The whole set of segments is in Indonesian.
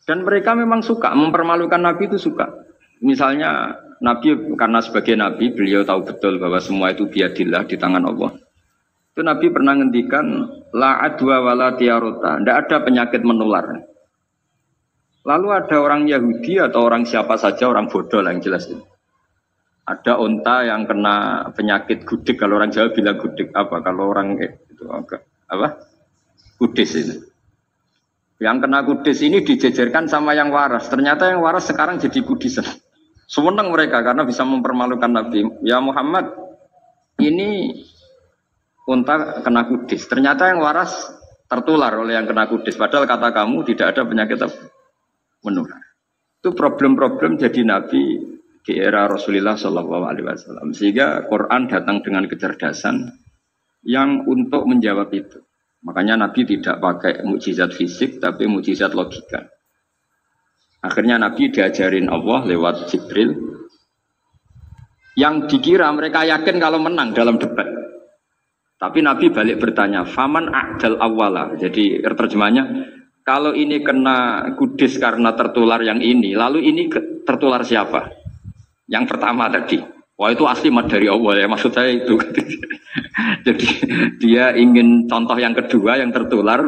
Dan mereka memang suka mempermalukan Nabi, itu suka. Misalnya Nabi, karena sebagai Nabi beliau tahu betul bahwa semua itu biadillah, di tangan Allah. Itu Nabi pernah ngendikan la adwa wala tiarota, tidak ada penyakit menular. Lalu ada orang Yahudi atau orang siapa saja, orang bodoh lah yang jelas itu. Ada unta yang kena penyakit gudik, kalau orang Jawa bilang gudik apa, kalau orang itu apa? Kudis ini. Yang kena kudis ini dijejerkan sama yang waras. Ternyata yang waras sekarang jadi kudisan. Sewenang mereka karena bisa mempermalukan Nabi. Ya Muhammad, ini unta kena kudis. Ternyata yang waras tertular oleh yang kena kudis. Padahal kata kamu tidak ada penyakit menular. Itu problem-problem jadi Nabi di era Rasulullah SAW. Sehingga Quran datang dengan kecerdasan yang untuk menjawab itu. Makanya Nabi tidak pakai mukjizat fisik, tapi mukjizat logika. Akhirnya Nabi diajarin Allah lewat Jibril. Yang dikira mereka yakin kalau menang dalam debat. Tapi Nabi balik bertanya, faman a'dal awwala. Jadi terjemahnya, kalau ini kena kudis karena tertular yang ini, lalu ini tertular siapa? Yang pertama tadi. Wah itu asli dari Allah ya, maksud saya itu. Jadi dia ingin contoh yang kedua yang tertular.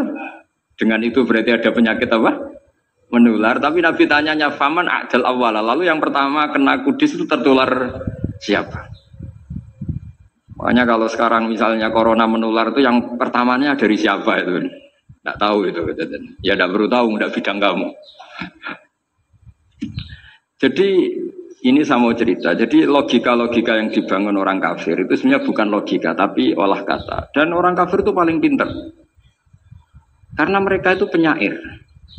Dengan itu berarti ada penyakit apa? Menular. Tapi Nabi tanyanya faman a'dal awwala. Lalu yang pertama kena kudis itu tertular siapa? Makanya kalau sekarang misalnya corona menular itu yang pertamanya dari siapa itu? Tidak tahu itu. Ya tidak perlu tahu, tidak bidang kamu. Jadi ini saya mau cerita. Jadi logika-logika yang dibangun orang kafir itu sebenarnya bukan logika, tapi olah kata. Dan orang kafir itu paling pintar. Karena mereka itu penyair.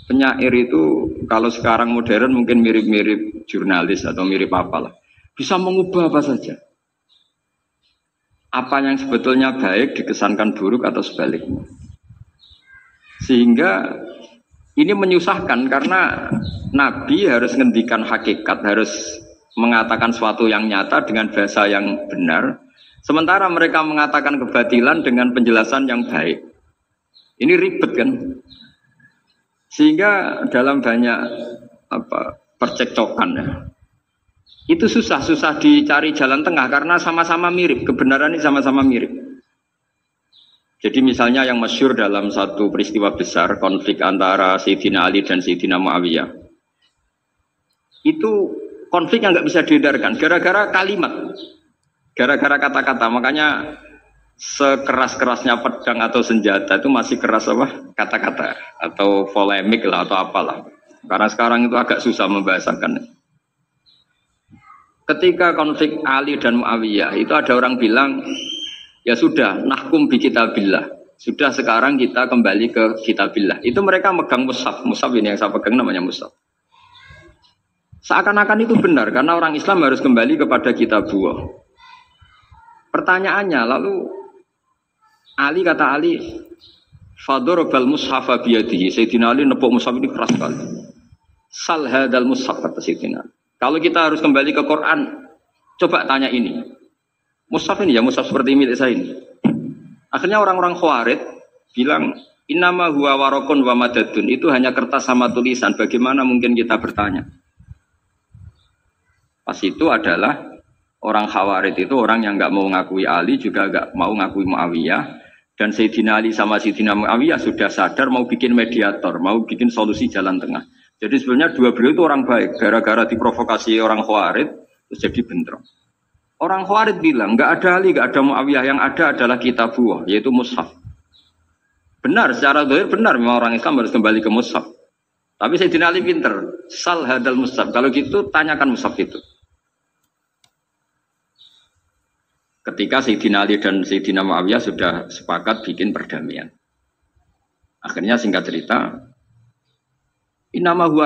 Penyair itu kalau sekarang modern mungkin mirip-mirip jurnalis atau mirip apalah. Bisa mengubah apa saja. Apa yang sebetulnya baik dikesankan buruk atau sebaliknya. Sehingga ini menyusahkan karena Nabi harus ngendikan hakikat, harus mengatakan sesuatu yang nyata dengan bahasa yang benar, sementara mereka mengatakan kebatilan dengan penjelasan yang baik. Ini ribet kan? Sehingga dalam banyak percekcokan ya, itu susah dicari jalan tengah karena sama-sama mirip, kebenaran ini sama-sama mirip. Jadi misalnya yang masyhur dalam satu peristiwa besar konflik antara Sayyidina Ali dan Sayyidina Muawiyah, itu konflik yang nggak bisa dihindarkan gara-gara kalimat, gara-gara kata-kata. Makanya sekeras-kerasnya pedang atau senjata itu masih keras apa? Kata-kata atau polemik lah atau apalah. Karena sekarang itu agak susah membahasakan. Ketika konflik Ali dan Muawiyah itu ada orang bilang, ya sudah, nahkum bi kitabillah. Sudah sekarang kita kembali ke kitabillah. Itu mereka megang mushaf. Mushaf ini yang saya pegang namanya mushaf. Seakan-akan itu benar karena orang Islam harus kembali kepada kitabullah. Pertanyaannya lalu Ali kata Ali, fadorobal mushafa biyadihi. Sayyidina Ali nepuk mushaf ini keras sekali. Sal hadal mushaf kata Sayyidina. Kalau kita harus kembali ke Quran, coba tanya ini. Mushaf ini ya mushaf seperti milik saya ini. Akhirnya orang-orang Khawarij bilang innama huwa waraqun wa madadun. Itu hanya kertas sama tulisan. Bagaimana mungkin kita bertanya? Pas itu adalah orang Khawarij itu orang yang nggak mau ngakui Ali juga nggak mau ngakui Muawiyah, dan Sayyidina Ali sama Sayyidina Muawiyah sudah sadar mau bikin mediator, mau bikin solusi jalan tengah. Jadi sebenarnya dua beliau itu orang baik, gara-gara diprovokasi orang Khawarij terus jadi bentrok. Orang Khawarij bilang nggak ada Ali, nggak ada Muawiyah, yang ada adalah kitabullah, yaitu mushaf. Benar, secara zahir benar memang orang Islam harus kembali ke mushaf. Tapi Sayyidina Ali pinter, sal hadal mushaf. Kalau gitu tanyakan mushaf itu. Ketika Sayyidina Ali dan Sayyidina Muawiyah sudah sepakat bikin perdamaian. Akhirnya singkat cerita, inama huwa